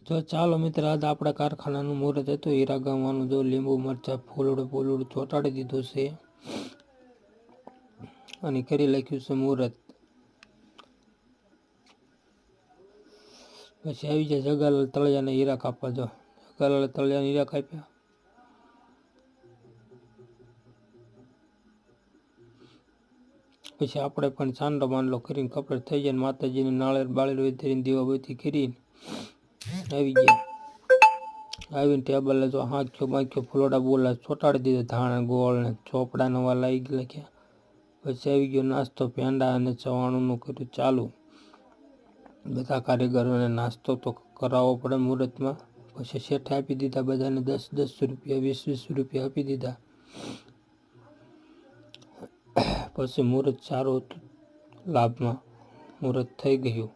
જો ચાલો મિત્ર, આજ આપણા કારખાનાનું મુહૂર્ત હતું. હીરા ગામવાનું જો લીંબુ મરચા ફૂલડું ચોંટાડી દીધું છે અને કરી લખ્યું છે મુહૂર્ત. પછી આવી જાય જગાલાલ તળિયાના હીરા કાપવા. જો જગાલાલ તળિયાના હીરા કાપ્યા. પછી આપણે પણ ચાંદલો માંડલો કરીને કપડે થઈ જાય. માતાજીને નાળેર બાળેર વધીને દીવાબત્તી કરીને આવી ગયા. આવીને ટેબલે જો હાંખ્યો બાંખ્યો ફૂલોડા બોલા ચોંટાડી દીધા. ધાણા ગોળ ને ચોપડા નવા લાગી લખ્યા. પછી આવી ગયો નાસ્તો. પેંડા અને ચવાણુંનું કર્યું ચાલુ. બધા કારીગરોને નાસ્તો તો કરાવવો પડે મુહૂર્તમાં. પછી શેઠે આપી દીધા બધાને 10-10 રૂપિયા 20-20 રૂપિયા આપી દીધા. પછી મુહૂર્ત સારું હતું, લાભમાં મુહૂર્ત થઈ ગયું.